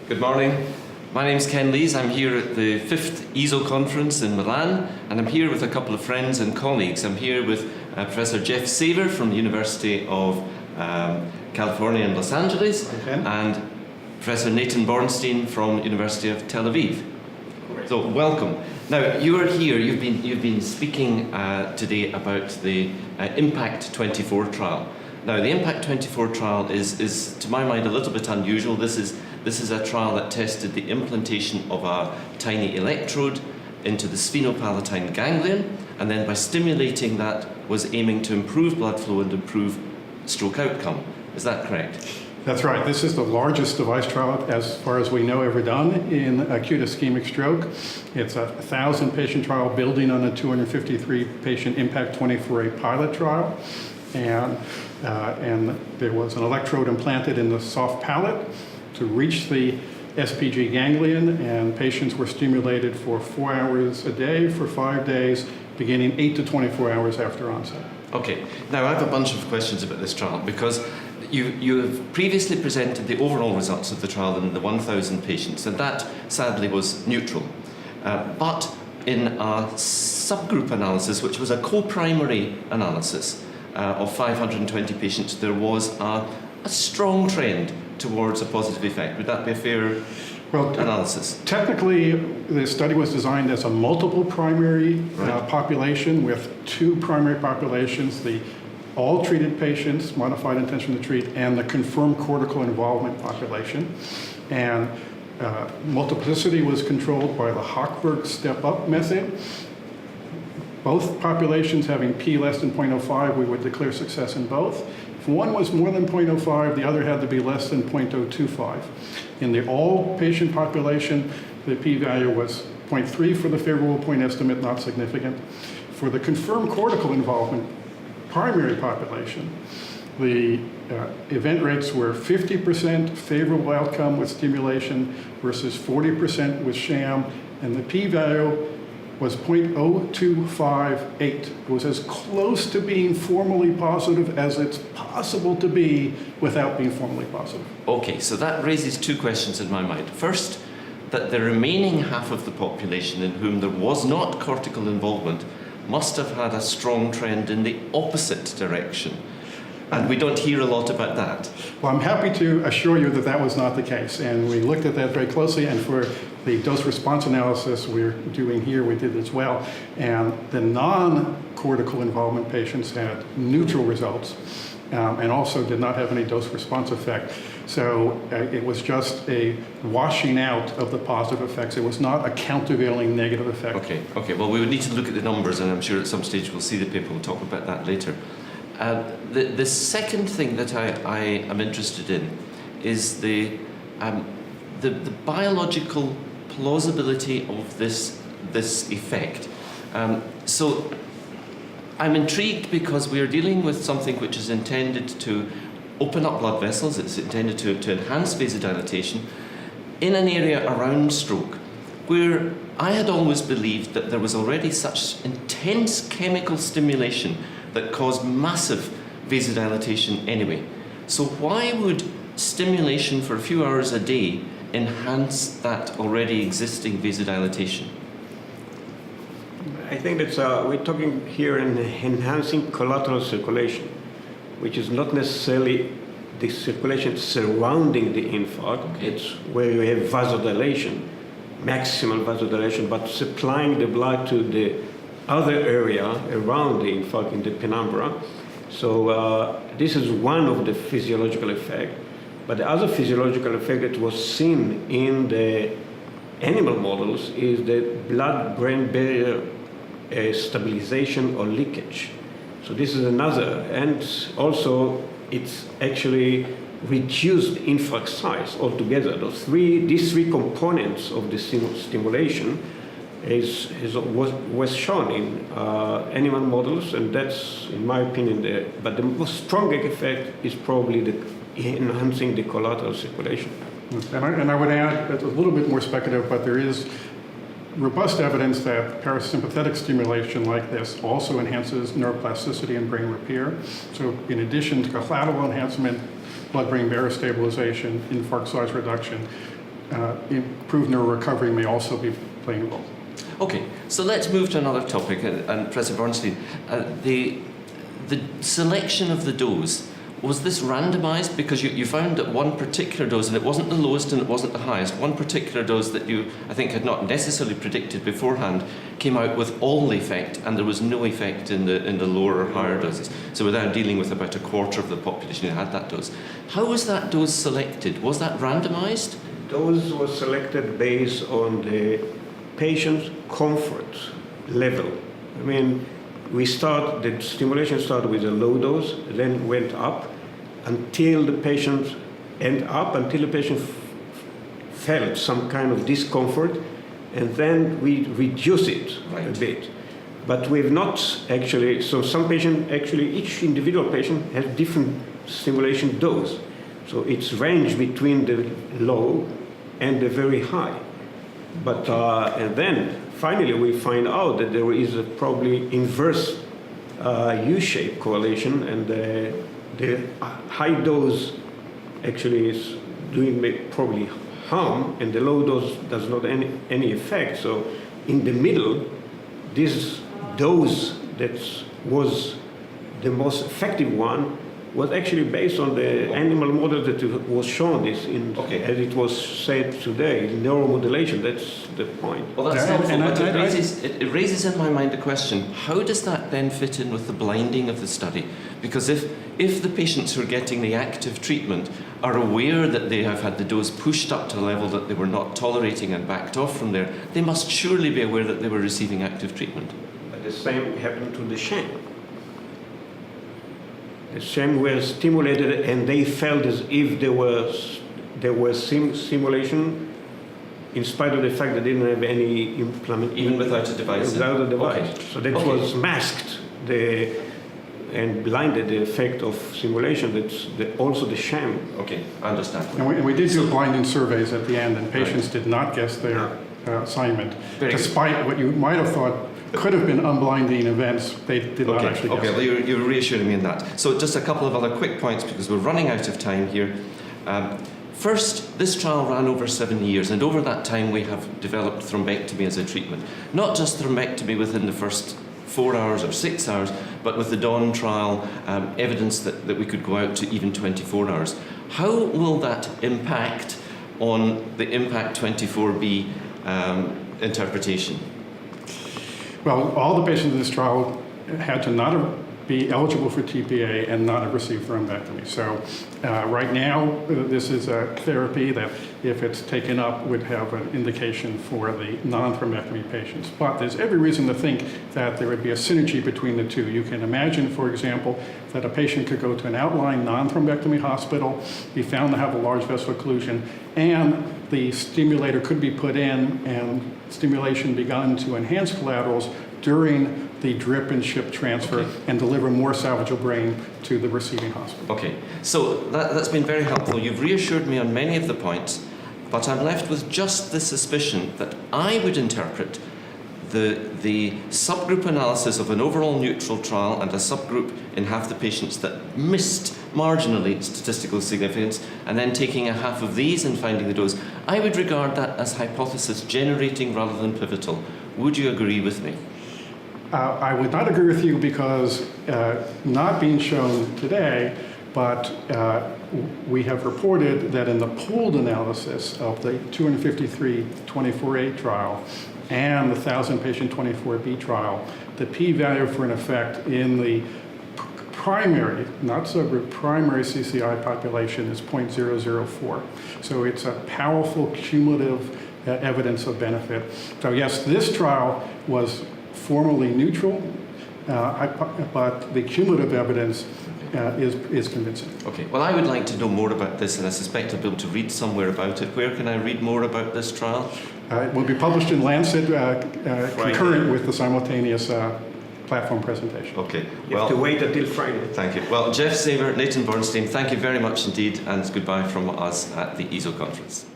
Good morning. My name's Ken Lees. I'm here at the 5th EASL conference in Milan, and I'm here with a couple of friends and colleagues. I'm here with Professor Jeff Saver from the University of California in Los Angeles, and Professor Natan Bornstein from University of Tel Aviv. So welcome. Now you are here. You've been speaking today about the Impact 24 trial. Now the Impact 24 trial is to my mind a little bit unusual. This is a trial that tested the implantation of a tiny electrode into the sphenopalatine ganglion, and then by stimulating that was aiming to improve blood flow and improve stroke outcome. Is that correct? That's right. This is the largest device trial, as far as we know, ever done in acute ischemic stroke. It's a 1,000-patient trial building on a 253-patient Impact 24A pilot trial. And there was an electrode implanted in the soft palate to reach the SPG ganglion, and patients were stimulated for 4 hours a day for 5 days, beginning 8 to 24 hours after onset. Okay. Now I have a bunch of questions about this trial because you have previously presented the overall results of the trial in the 1,000 patients, and that sadly was neutral. But in a subgroup analysis, which was a co-primary analysis of 520 patients, there was a strong trend towards a positive effect. Would that be a fair analysis? Technically, the study was designed as a multiple primary population with 2 primary populations, the all treated patients, modified intention to treat, and the confirmed cortical involvement population. And multiplicity was controlled by the Hochberg step-up method. Both populations having p less than 0.05, we would declare success in both. If one was more than 0.05, the other had to be less than 0.025. In the all patient population, the p-value was 0.3 for the favorable point estimate, not significant. For the confirmed cortical involvement primary population, the event rates were 50% favorable outcome with stimulation versus 40% with sham, and the p-value was 0.0258. It was as close to being formally positive as it's possible to be without being formally positive. Okay, so that raises 2 questions in my mind. First, that the remaining half of the population in whom there was not cortical involvement must have had a strong trend in the opposite direction. And we don't hear a lot about that. Well, I'm happy to assure you that that was not the case. And we looked at that very closely. And for the dose response analysis we're doing here, we did as well. And the non-cortical involvement patients had neutral results and also did not have any dose response effect. So it was just a washing out of the positive effects. It was not a countervailing negative effect. Okay. Well, we would need to look at the numbers, and I'm sure at some stage we'll see the paper. We'll talk about that later. The second thing that I am interested in is the biological plausibility of this effect. So I'm intrigued because we are dealing with something which is intended to open up blood vessels. It's intended to enhance vasodilatation in an area around stroke, where I had always believed that there was already such intense chemical stimulation that caused massive vasodilatation anyway. So why would stimulation for a few hours a day enhance that already existing vasodilatation? I think that we're talking here in enhancing collateral circulation, which is not necessarily the circulation surrounding the infarct. Okay. It's where you have vasodilation, maximal vasodilation, but supplying the blood to the other area around the infarct in the penumbra. So this is one of the physiological effects. But the other physiological effect that was seen in the animal models is the blood-brain barrier stabilization or leakage. So this is another, and also it's actually reduced infarct size altogether. These three components of the stimulation was shown in animal models, and that's, in my opinion, but the most strong effect is probably enhancing the collateral circulation. And I would add, it's a little bit more speculative, but there is robust evidence that parasympathetic stimulation like this also enhances neuroplasticity and brain repair. So in addition to collateral enhancement, blood-brain barrier stabilization, infarct size reduction, improved neural recovery may also be playing a role. Okay, so let's move to another topic, and Professor Bornstein, the selection of the dose, was this randomized? Because you found that one particular dose, and it wasn't the lowest and it wasn't the highest, one particular dose that you, I think, had not necessarily predicted beforehand, came out with all the effect, and there was no effect in the lower or higher doses. So we're now dealing with about a quarter of the population who had that dose. How was that dose selected? Was that randomized? Those were selected based on the patient's comfort level. I mean, the stimulation started with a low dose, then went up until the patient felt some kind of discomfort, and then we reduce it a bit. But we've not actually, so some patient, actually each individual patient has different stimulation dose. So it's range between the low and the very high. But, and then finally we find out that there is a probably inverse U-shaped correlation, and the high dose actually is doing probably harm, and the low dose does not any effect. So in the middle, this dose that was the most effective one was actually based on the animal model that was shown this in, as it was said today, neuromodulation. That's the point. Well, that's helpful, but it raises in my mind a question. How does that then fit in with the blinding of the study? Because if the patients who are getting the active treatment are aware that they have had the dose pushed up to a level that they were not tolerating and backed off from there, they must surely be aware that they were receiving active treatment. But the same happened to the sham. The sham were stimulated, and they felt as if there was stimulation, in spite of the fact that they didn't have any implement. Even without a device? Without a device. Okay. So that was masked and blinded the effect of simulation. That's also the sham. Okay, I understand. And we did do blinding surveys at the end, and patients did not guess their assignment. Despite what you might have thought could have been unblinding events, they did not actually guess. Okay, well, you're reassuring me in that. So just a couple of other quick points, because we're running out of time here. First, this trial ran over 7 years, and over that time we have developed thrombectomy as a treatment. Not just thrombectomy within the first 4 hours or 6 hours, but with the Dawn trial, evidence that we could go out to even 24 hours. How will that impact on the Impact 24B interpretation? Well, all the patients in this trial had to not be eligible for TPA and not have received thrombectomy. So right now, this is a therapy that, if it's taken up, would have an indication for the non-thrombectomy patients. But there's every reason to think that there would be a synergy between the two. You can imagine, for example, that a patient could go to an outlying non-thrombectomy hospital, be found to have a large vessel occlusion, and the stimulator could be put in and stimulation begun to enhance collaterals during the drip and ship transfer and deliver more salvageable brain to the receiving hospital. Okay, so that's been very helpful. You've reassured me on many of the points, but I'm left with just the suspicion that I would interpret the subgroup analysis of an overall neutral trial and a subgroup in half the patients that missed marginally statistical significance, and then taking a half of these and finding the dose. I would regard that as hypothesis generating rather than pivotal. Would you agree with me? I would not agree with you, because not being shown today, but we have reported that in the pooled analysis of the 253 24A trial and the 1,000-patient 24B trial, the p-value for an effect in the primary, not subgroup, primary CCI population is 0.004. So it's a powerful cumulative evidence of benefit. So yes, this trial was formally neutral, but the cumulative evidence is convincing. Okay, well, I would like to know more about this, and I suspect I'll be able to read somewhere about it. Where can I read more about this trial? It will be published in Lancet concurrent with the simultaneous platform presentation. Okay. You have to wait until Friday. Thank you. Well, Jeff Saver, Natan Bornstein, thank you very much indeed, and goodbye from us at the EASL conference.